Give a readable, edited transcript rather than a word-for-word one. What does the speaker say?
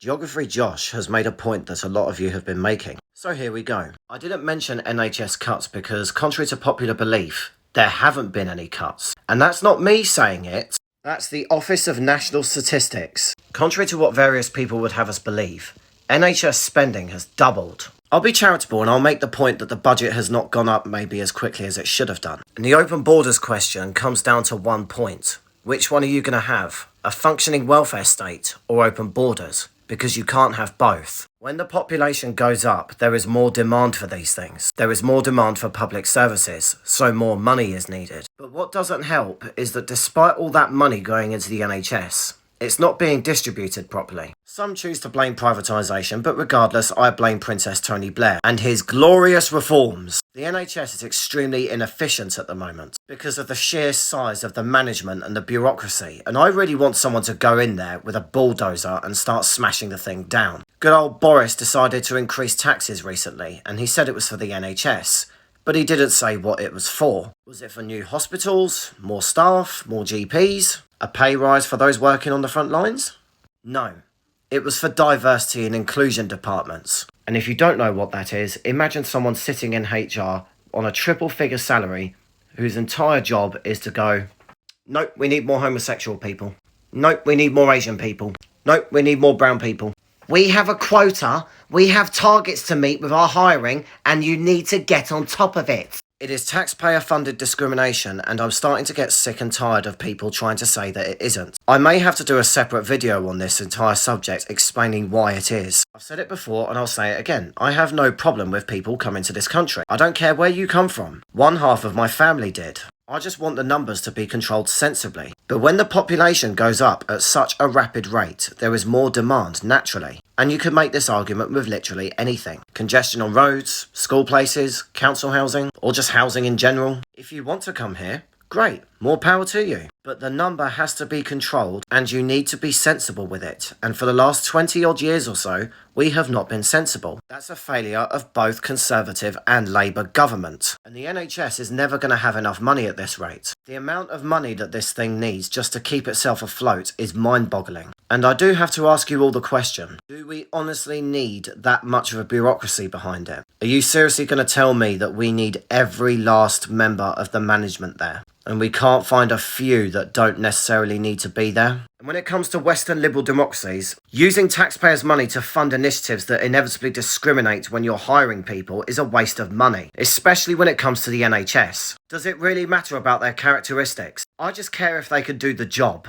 Geography Josh has made a point that a lot of you have been making. So here we go. I didn't mention NHS cuts because, contrary to popular belief, there haven't been any cuts. And that's not me saying it. That's the Office of National Statistics. Contrary to what various people would have us believe, NHS spending has doubled. I'll be charitable and I'll make the point that the budget has not gone up maybe as quickly as it should have done. And the open borders question comes down to one point. Which one are you going to have? A functioning welfare state or open borders? Because you can't have both. When the population goes up, there is more demand for these things. There is more demand for public services, so more money is needed. But what doesn't help is that despite all that money going into the NHS, it's not being distributed properly. Some choose to blame privatisation, but regardless, I blame Princess Tony Blair and his glorious reforms. The NHS is extremely inefficient at the moment because of the sheer size of the management and the bureaucracy, and I really want someone to go in there with a bulldozer and start smashing the thing down. Good old Boris decided to increase taxes recently, and he said it was for the NHS. But he didn't say what it was for. Was it for new hospitals, more staff, more GPs, a pay rise for those working on the front lines? No. It was for diversity and inclusion departments. And if you don't know what that is, imagine someone sitting in HR on a triple-figure salary whose entire job is to go, nope, we need more homosexual people. Nope, we need more Asian people. Nope, we need more brown people. We have a quota, we have targets to meet with our hiring, and you need to get on top of it. It is taxpayer-funded discrimination, and I'm starting to get sick and tired of people trying to say that it isn't. I may have to do a separate video on this entire subject explaining why it is. I've said it before and I'll say it again. I have no problem with people coming to this country. I don't care where you come from. One half of my family did. I just want the numbers to be controlled sensibly. But when the population goes up at such a rapid rate, there is more demand naturally. And you can make this argument with literally anything. Congestion on roads, school places, council housing, or just housing in general. If you want to come here, great, more power to you. But the number has to be controlled and you need to be sensible with it. And for the last 20 odd years or so, we have not been sensible. That's a failure of both Conservative and Labour government. And the NHS is never going to have enough money at this rate. The amount of money that this thing needs just to keep itself afloat is mind-boggling. And I do have to ask you all the question, do we honestly need that much of a bureaucracy behind it? Are you seriously going to tell me that we need every last member of the management there? And we can't find a few that don't necessarily need to be there? And when it comes to Western liberal democracies, using taxpayers' money to fund initiatives that inevitably discriminate when you're hiring people is a waste of money, especially when it comes to the NHS. Does it really matter about their characteristics? I just care if they can do the job.